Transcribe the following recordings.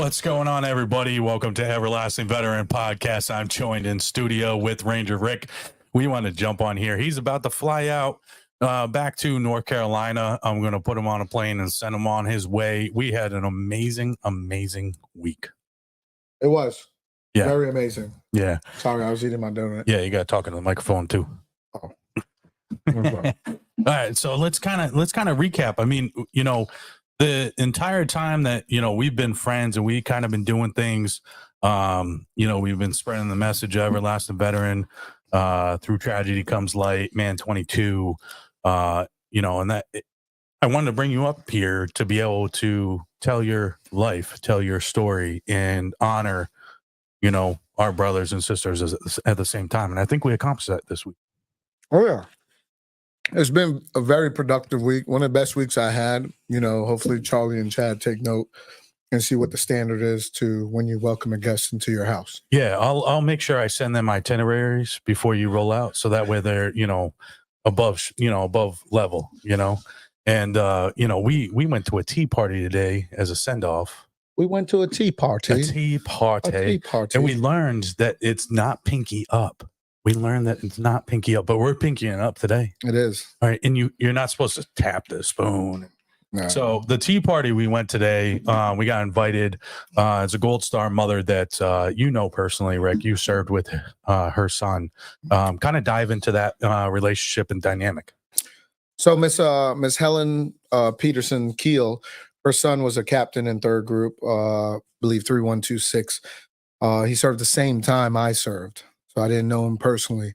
What's going on, everybody? Welcome to Everlasting Veteran Podcast. I'm joined in studio with Ranger Rick. We want to jump on here. He's about to fly out back to North Carolina. I'm going to put him on a plane and send him on his way. We had an amazing week. It was. Yeah. Very amazing. Yeah. Sorry, I was eating my donut. Yeah, you got to talk into the microphone too. Oh. All right, so let's kind of recap. I mean, the entire time that we've been friends and we kind of been doing things, we've been spreading the message of Everlasting Veteran. Through tragedy comes light, man. 22. And that I wanted to bring you up here to be able to tell your life, tell your story, and honor, our brothers and sisters at the same time. And I think we accomplished that this week. Oh yeah. It's been a very productive week. One of the best weeks I had. Hopefully Charlie and Chad take note and see what the standard is to when you welcome a guest into your house. Yeah, I'll make sure I send them itineraries before you roll out, so that way they're above level. And we went to a tea party today as a send off. We went to a tea party. And we learned that it's not pinky up. But we're pinkying up today. It is. All right. And you're not supposed to tap the spoon. No. So the tea party we went today, we got invited. It's a Gold Star mother that personally, Rick. You served with her son. Kind of dive into that relationship and dynamic. So Miss Helen Peterson Keel, her son was a captain in 3rd Group, believe 3126. He served the same time I served. So I didn't know him personally.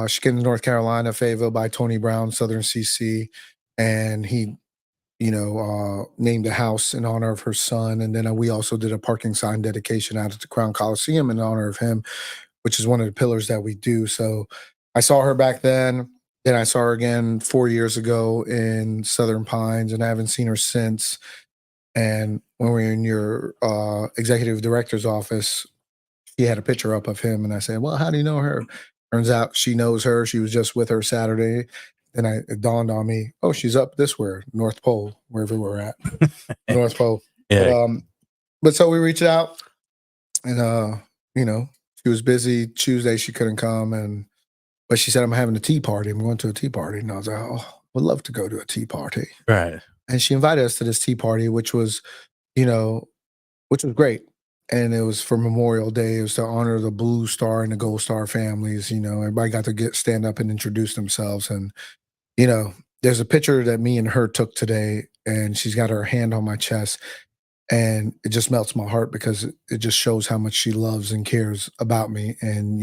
She came to North Carolina, Fayetteville by Tony Brown, Southern CC, and he, named a house in honor of her son. And then we also did a parking sign dedication out at the Crown Coliseum in honor of him, which is one of the pillars that we do. So I saw her back then. Then I saw her again 4 years ago in Southern Pines, and I haven't seen her since. And when we were in your executive director's office, he had a picture up of him, and I said, well, how do you know her? Turns out she knows her. She was just with her Saturday. Then it dawned on me, oh, she's up this way, North Pole, wherever we're at. North Pole. Yeah. But so we reached out, and, she was busy. Tuesday, she couldn't come, but she said, I'm having a tea party. I'm going to a tea party. And I was like, oh, would love to go to a tea party. Right. And she invited us to this tea party, which was great. And it was for Memorial Day. It was to honor the Blue Star and the Gold Star families. Everybody got to stand up and introduce themselves. And, there's a picture that me and her took today, and she's got her hand on my chest. And it just melts my heart because it just shows how much she loves and cares about me. And,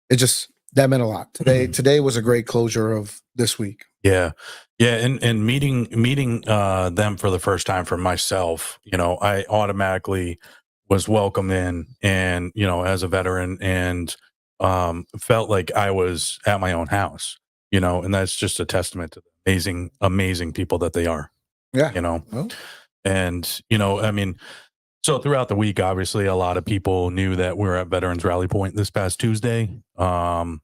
that meant a lot. Today was a great closure of this week. Yeah. Yeah. And meeting them for the first time for myself, I automatically was welcomed in, and as a veteran, and felt like I was at my own house, and that's just a testament to the amazing people that they are. Yeah. Well. And I mean, so throughout the week, obviously a lot of people knew that we were at Veterans Rally Point this past Tuesday. That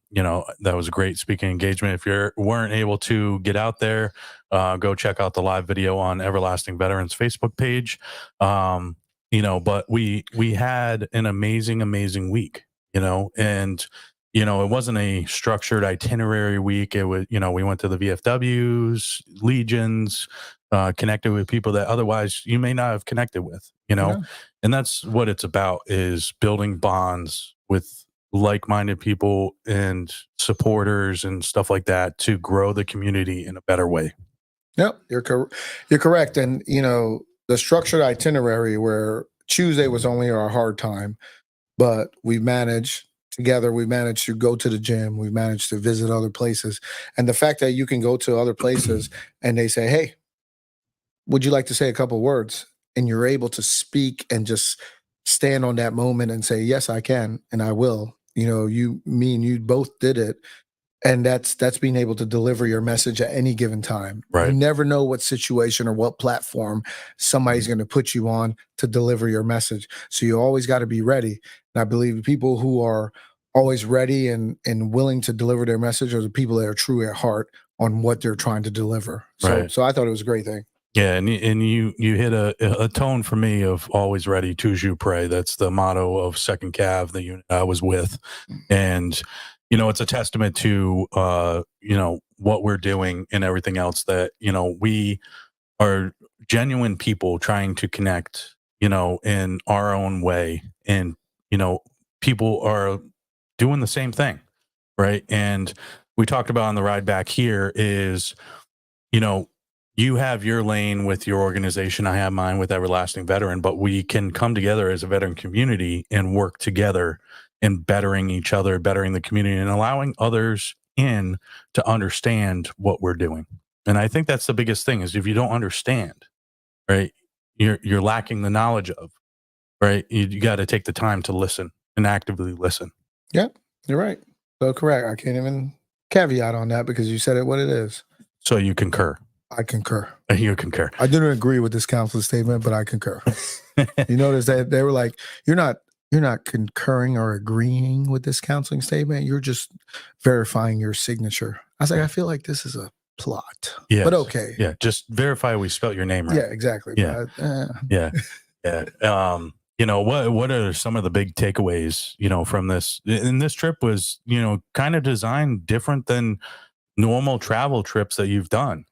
was a great speaking engagement. If you weren't able to get out there, go check out the live video on Everlasting Veterans Facebook page. But we had an amazing week, and, it wasn't a structured itinerary week. It was, we went to the VFWs, Legions, connected with people that otherwise you may not have connected with, Yeah. And that's what it's about, is building bonds with like-minded people and supporters and stuff like that to grow the community in a better way. Yep, you're correct. And, the structured itinerary where Tuesday was only our hard time, but we managed to go to the gym. We managed to visit other places. And the fact that you can go to other places and they say, hey, would you like to say a couple words? And you're able to speak and just stand on that moment and say, yes, I can, and I will. Me and you both did it. And that's being able to deliver your message at any given time. Right. You never know what situation or what platform somebody's going to put you on to deliver your message. So you always got to be ready. And I believe people who are always ready and willing to deliver their message are the people that are true at heart on what they're trying to deliver. So, Right. So I thought it was a great thing. Yeah, and you hit a tone for me of always ready, toujours prêt. That's the motto of Second Cav, the unit I was with, and it's a testament to what we're doing and everything else, that we are genuine people trying to connect, in our own way, and people are doing the same thing, right? And we talked about on the ride back here is, you know, you have your lane with your organization. I have mine with Everlasting Veteran, but we can come together as a veteran community and work together in bettering each other, bettering the community, and allowing others in to understand what we're doing. And I think that's the biggest thing, is if you don't understand, right, you're lacking the knowledge of, right? You got to take the time to listen and actively listen. Yep, you're right. So correct. I can't even caveat on that because you said it what it is. So you concur. I concur. You concur. I didn't agree with this counselor statement, but I concur. You notice that they were like, you're not concurring or agreeing with this counseling statement. You're just verifying your signature. I was like, I feel like this is a plot. Yeah. But okay. Yeah. Just verify we spelt your name right. Yeah, exactly. Yeah. But, yeah. Yeah. What are some of the big takeaways, from this? And this trip was, kind of designed different than normal travel trips that you've done.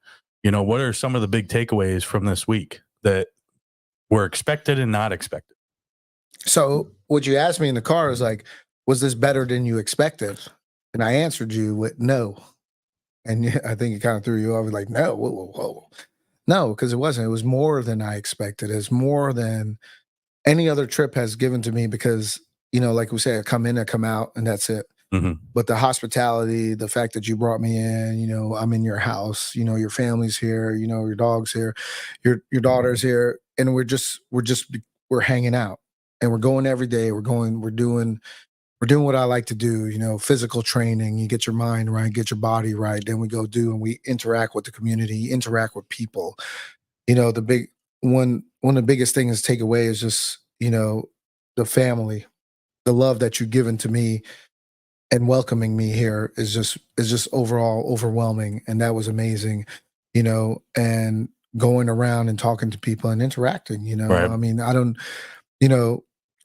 What are some of the big takeaways from this week that were expected and not expected? So what you asked me in the car is like, was this better than you expected? And I answered you with no. And I think it kind of threw you off. Like, no, whoa. No, because it wasn't. It was more than I expected. It's more than any other trip has given to me because, like we say, I come in, I come out, and that's it. Mm-hmm. But the hospitality, the fact that you brought me in, I'm in your house, your family's here, your dog's here, your daughter's here, and we're hanging out, and we're going every day. We're doing what I like to do, physical training. You get your mind right, get your body right. Then we go do and we interact with the community, interact with people. The big one of the biggest things to take away is just, the family, the love that you've given to me and welcoming me here is just overall overwhelming. And that was amazing, and going around and talking to people and interacting, Right. I mean,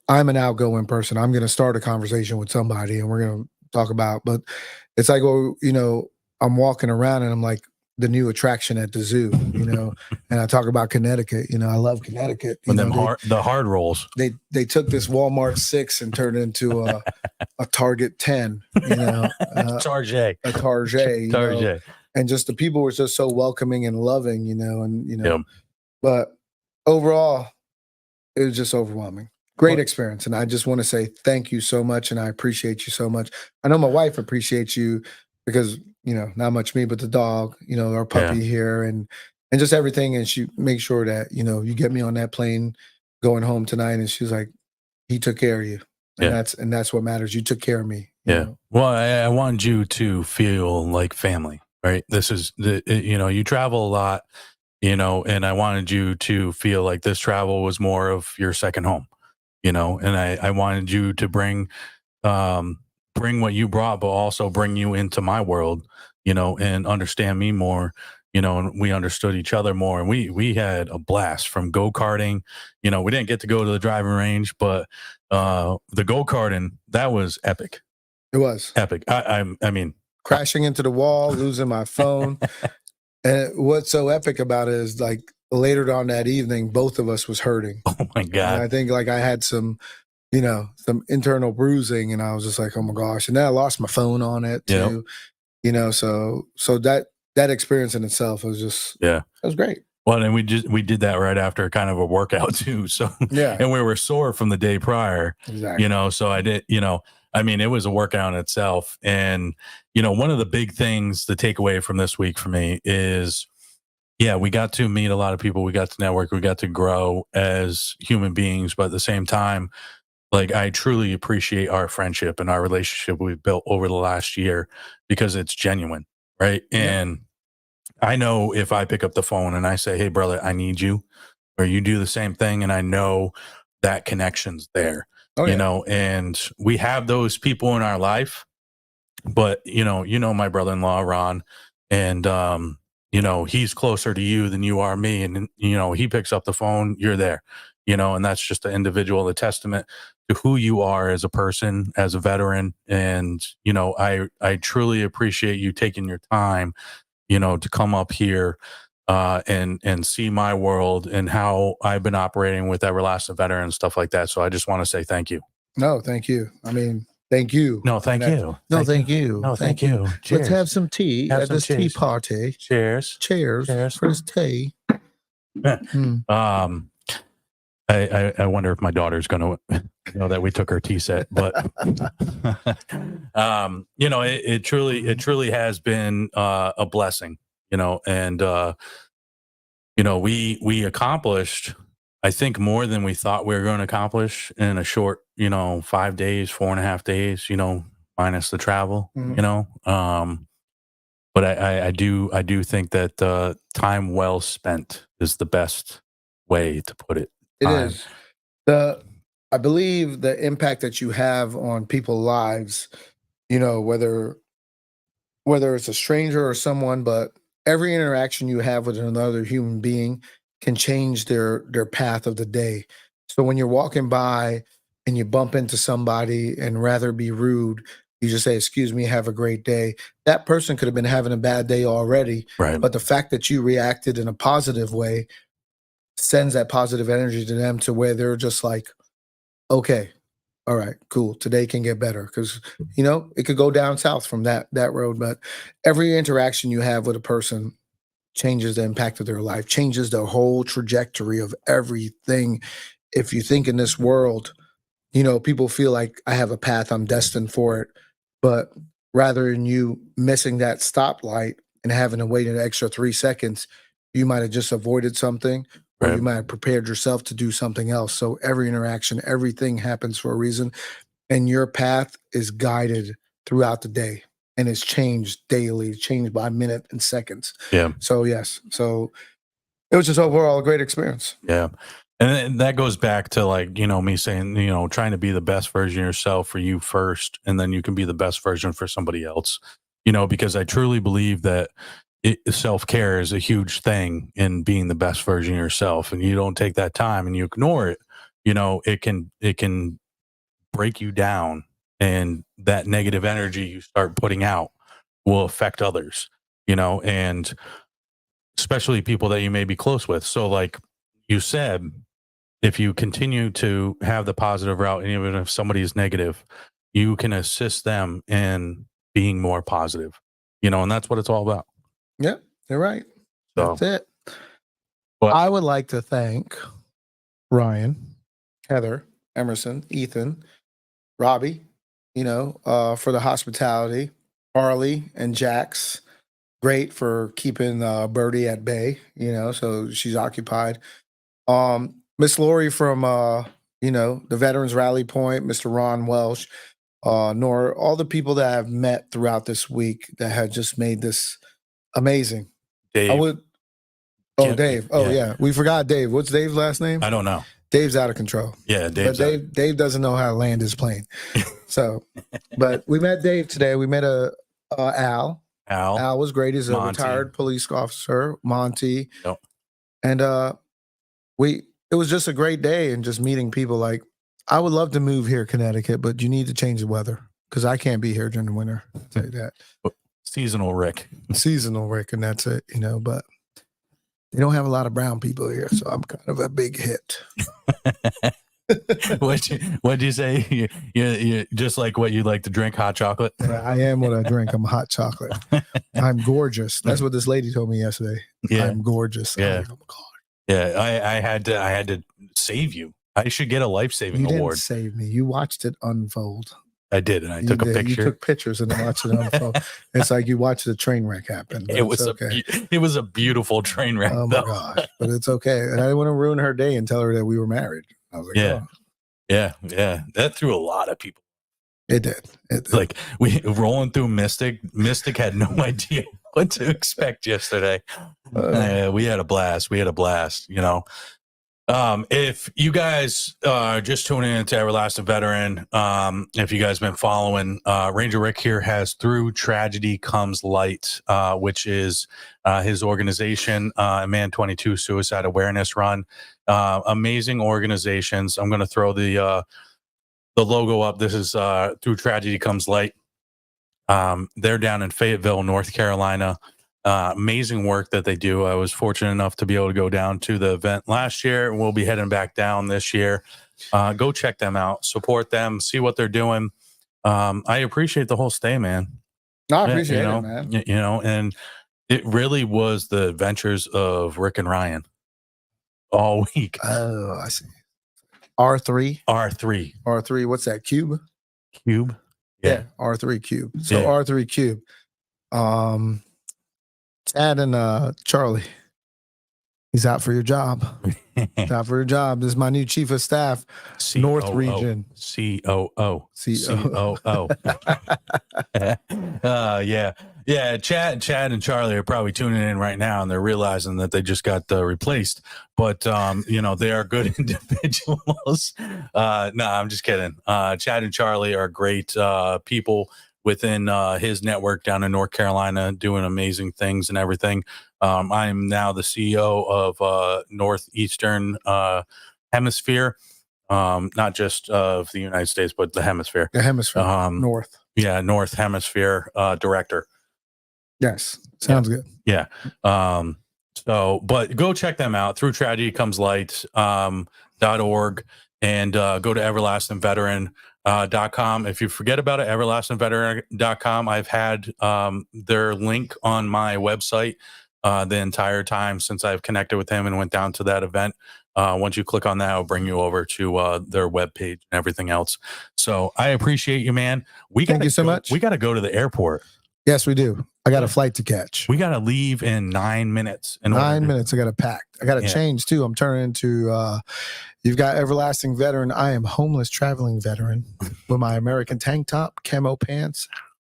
I'm an outgoing person. I'm going to start a conversation with somebody and we're going to talk about, but it's like, I'm walking around and I'm like the new attraction at the zoo, and I talk about Connecticut, I love Connecticut. And the hard rolls. They took this Walmart 6 and turned it into a Target 10, Target. A Target. And just the people were just so welcoming and loving, Yep. But overall, it was just overwhelming. Great experience. And I just want to say thank you so much. And I appreciate you so much. I know my wife appreciates you because, not much me, but the dog, our puppy here and just everything. And she makes sure that, you get me on that plane going home tonight. And she's like, he took care of you. And that's what matters. You took care of me. Yeah. Well, I wanted you to feel like family, right? This is you travel a lot, and I wanted you to feel like this travel was more of your second home. And I wanted you to bring what you brought, but also bring you into my world, and understand me more, and we understood each other more. And we had a blast from go-karting. We didn't get to go to the driving range, but the go-karting, that was epic. It was epic. I mean, crashing into the wall, losing my phone. And what's so epic about it is like, later on that evening, both of us was hurting. Oh my God. And I think like I had some internal bruising and I was just like, oh my gosh. And then I lost my phone on it too, so that experience in itself was just, it was great. Well, and we did that right after kind of a workout too. So, and we were sore from the day prior, exactly. So I did, I mean, it was a workout in itself. And, one of the big things to take away from this week for me is, we got to meet a lot of people. We got to network. We got to grow as human beings. But at the same time, like, I truly appreciate our friendship and our relationship we've built over the last year because it's genuine, right? Yeah. And I know if I pick up the phone and I say, hey, brother, I need you, or you do the same thing, and I know that connection's there, and we have those people in our life. But, my brother-in-law, Ron, and, you know, he's closer to you than you are me. And, you know, he picks up the phone, you're there, you know, and that's just an individual, a testament to who you are as a person, as a veteran. And, you know, I truly appreciate you taking your time, you know, to come up here and see my world and how I've been operating with Everlasting Veteran and stuff like that. So I just want to say thank you. No, thank you. I mean, thank you. No, thank And you. No, thank you. No, thank you. Cheers. Let's have some tea Have at some this tea cheers. party. Cheers. Cheers, Cheers. for this tea. I wonder if my daughter's going to know that we took her tea set, but you know, it truly has been a blessing, you know, and you know, we accomplished, I think, more than we thought we were going to accomplish in a short, you know, 5 days, 4.5 days, you know, minus the travel, you know. But I do think that time well spent is the best way to put it. It is. I believe the impact that you have on people's lives, you know, whether it's a stranger or someone, but every interaction you have with another human being can change their path of the day. So when you're walking by and you bump into somebody and rather be rude, you just say, "Excuse me, have a great day." That person could have been having a bad day already, Right. but the fact that you reacted in a positive way sends that positive energy to them to where they're just like, okay, all right, cool. Today can get better because, you know, it could go down south from that road. But every interaction you have with a person changes the impact of their life, changes the whole trajectory of everything. If you think in this world, you know, people feel like I have a path, I'm destined for it. But rather than you missing that stoplight and having to wait an extra 3 seconds, you might have just avoided something, or Right. you might have prepared yourself to do something else. So every interaction, everything happens for a reason. And your path is guided throughout the day and it's changed daily, changed by minute and seconds. Yeah. So yes. So it was just overall a great experience. Yeah. And then that goes back to, like, you know, me saying, you know, trying to be the best version of yourself for you first, and then you can be the best version for somebody else, you know, because I truly believe that self-care is a huge thing in being the best version of yourself. And you don't take that time and you ignore it, you know, it can break you down, and that negative energy you start putting out will affect others, you know, and especially people that you may be close with. So like you said, if you continue to have the positive route, and even if somebody is negative, you can assist them in being more positive, you know, and that's what it's all about. Yeah, you're right. So, That's it. But- I would like to thank Ryan, Heather, Emerson, Ethan, Robbie, you know, for the hospitality, Harley and Jax, great for keeping Birdie at bay, you know, so she's occupied. Miss Lori from you know, the Veterans Rally Point, Mr. Ron Welsh, nor all the people that I've met throughout this week that had just made this amazing. Dave, I would. Oh, Can't- Dave. Oh, yeah. yeah. We forgot Dave. What's Dave's last name? I don't know. Dave's out of control. Yeah, But Dave's Dave doesn't know how to land his plane. So, but we met Dave today. We met Al. Al. Al was great. He's a Monty. retired police officer, Monty. Yep. And it was just a great day, and just meeting people. Like, I would love to move here, Connecticut, but you need to change the weather because I can't be here during the winter. I'll tell you that. Seasonal Rick. Seasonal, Rick, and that's it, you know, but they don't have a lot of brown people here, so I'm kind of a big hit. What'd you say? You just like what you like to drink, hot chocolate. I am what I drink. I'm hot chocolate. I'm gorgeous. That's what this lady told me yesterday. Yeah. I'm gorgeous. Yeah. I'm like, oh my God. Yeah, I had to save you. I should get a life-saving You award. didn't save me. You watched it unfold. I did, and I You took a did. picture. You took pictures and then watched it unfold. It's like you watched the train wreck happen. But It was okay. it was a beautiful train wreck. Oh my though. gosh. But it's okay. And I didn't want to ruin her day and tell her that we were married. I was like, Yeah. oh, Yeah. That threw a lot of people. it did. It did. Like, we rolling through Mystic. Mystic had no idea what to expect yesterday. We had a blast. You know, If you guys just tuning in to Everlasting Veteran, if you guys been following, Ranger Rick here has Through Tragedy Comes Light, which is his organization, Man 22 Suicide Awareness Run. Amazing organizations. I'm going to throw the logo up. This is Through Tragedy Comes Light. They're down in Fayetteville, North Carolina. Amazing work that they do. I was fortunate enough to be able to go down to the event last year, and we'll be heading back down this year. Go check them out, support them, see what they're doing. I appreciate the whole stay, man. I appreciate it, man. You know, and it really was the adventures of Rick and Ryan all week. Oh, I see. R3. What's that? Cube. Yeah. R3 Cube. So yeah. R3 Cube. Chad and Charlie. He's out for your job. He's out for your job. This is my new chief of staff, North Region. COO. Yeah. Chad and Charlie are probably tuning in right now, and they're realizing that they just got replaced. But you know, they are good individuals. No, I'm just kidding. Chad and Charlie are great people within his network down in North Carolina, doing amazing things and everything. I am now the CEO of Northeastern Hemisphere, not just of the United States, but the Hemisphere. The Hemisphere, North. Yeah, North Hemisphere Director. Yes, sounds good. Yeah. So, but go check them out, Through Tragedy Comes Light, .org, and go to everlastingveteran.com. If you forget about it, everlastingveteran.com, I've had their link on my website the entire time since I've connected with him and went down to that event. Once you click on that, it'll bring you over to their webpage and everything else. So I appreciate you, man. Thank you so much. We got to go to the airport. Yes, we do. I got a flight to catch. We got to leave in 9 minutes. 9 minutes. I got to pack. I got to change too. I'm turning into, you've got Everlasting Veteran. I am homeless traveling veteran with my American tank top, camo pants,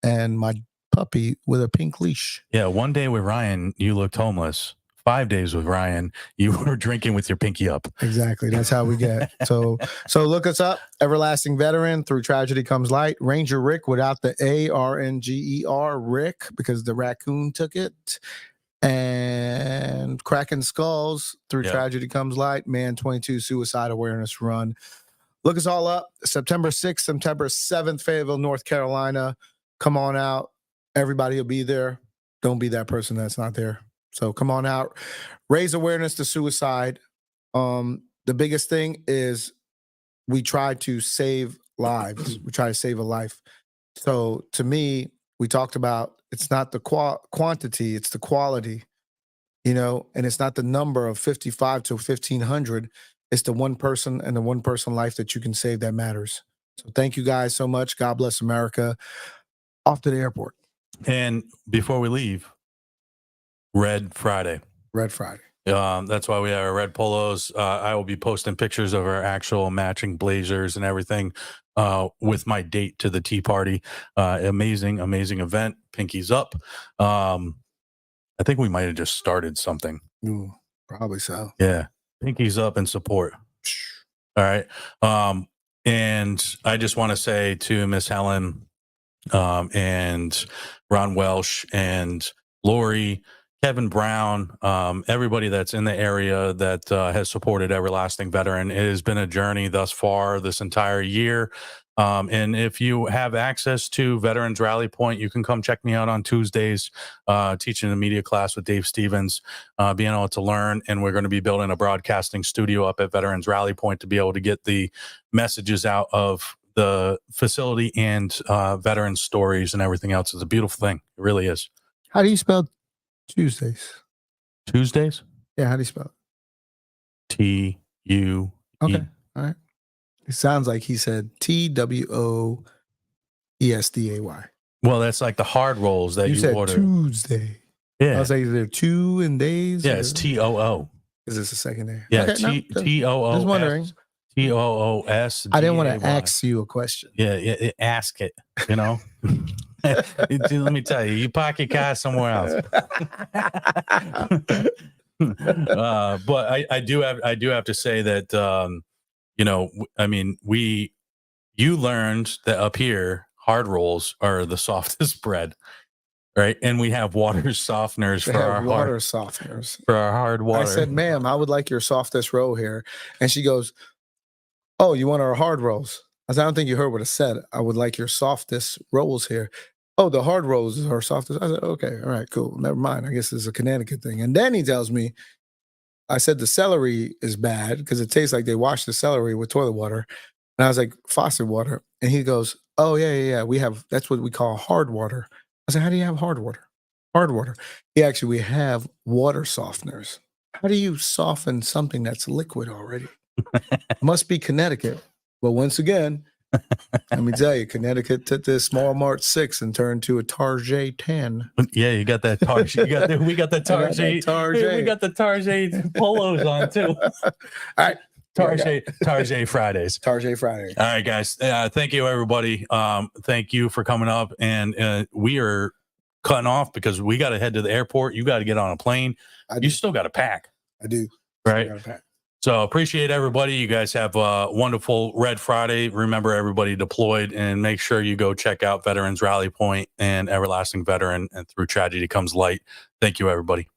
and my puppy with a pink leash. Yeah. One day with Ryan, you looked homeless. 5 days with Ryan, you were drinking with your pinky up. Exactly. That's how we get. So look us up. Everlasting Veteran, Through Tragedy Comes Light. Ranger Rick without the ARNGER, Rick, because the raccoon took it. And Cracking Skulls, Through Tragedy Comes Light. Man 22 Suicide Awareness Run. Look us all up. September 6th, September 7th, Fayetteville, North Carolina. Come on out. Everybody will be there. Don't be that person that's not there. So come on out, raise awareness to suicide. The biggest thing is we try to save lives. We try to save a life. So to me, we talked about it's not the quantity, it's the quality, you know, and it's not the number of 55 to 1,500. It's the one person and the one person life that you can save that matters. So thank you guys so much. God bless America. Off to the airport. And before we leave, Red Friday. That's why we have our red polos. I will be posting pictures of our actual matching blazers and everything with my date to the tea party. Amazing event. Pinkies up. I think we might have just started something. Ooh, probably so. Yeah. Pinkies up and support. All right. And I just want to say to Miss Helen and Ron Welsh and Lori, Kevin Brown, everybody that's in the area that has supported Everlasting Veteran. It has been a journey thus far this entire year. And if you have access to Veterans Rally Point, you can come check me out on Tuesdays, teaching a media class with Dave Stevens, being able to learn. And we're going to be building a broadcasting studio up at Veterans Rally Point to be able to get the messages out of the facility and veteran stories and everything else. It's a beautiful thing. It really is. How do you spell Tuesdays? Yeah, how do you spell it? TUE. Okay, all right. It sounds like he said TWOESDAY. Well, that's like the hard rolls that you said order. Tuesday. Yeah. I was like, is there two in days? Yeah, it's TOO. Is this a second there? Yeah, okay, TOO. Just wondering. TOOS. I didn't want to ask you a question. Yeah, ask it, you know. Let me tell you, you park your car somewhere else. But I do have to say that I mean, you learned that up here hard rolls are the softest bread, right? And we have water softeners They for have our water softeners. for our hard water. I said, ma'am, I would like your softest roll here. And she goes, oh, you want our hard rolls? I said, I don't think you heard what I said. I would like your softest rolls here. Oh, the hard rolls are softest. I said, okay, all right, cool. Never mind. I guess it's a Connecticut thing. And then he tells me, I said the celery is bad because it tastes like they washed the celery with toilet water. And I was like, faucet water. And he goes, oh, yeah. We have, that's what we call hard water. I said, how do you have hard water? Hard water. Yeah, actually, we have water softeners. How do you soften something that's liquid already? Must be Connecticut. But once again, let me tell you, Connecticut took this Small Mart 6 and turned to a Target 10. Yeah, you got that Target. We got the Target. We got the Target polos on too. All right. Target Fridays. Target Friday. All right, guys. Thank you, everybody. Thank you for coming up. And we are cutting off because we got to head to the airport. You got to get on a plane. You still got to pack. I do. Right. So appreciate everybody. You guys have a wonderful Red Friday. Remember, everybody deployed, and make sure you go check out Veterans Rally Point and Everlasting Veteran, and through tragedy comes light. Thank you, everybody.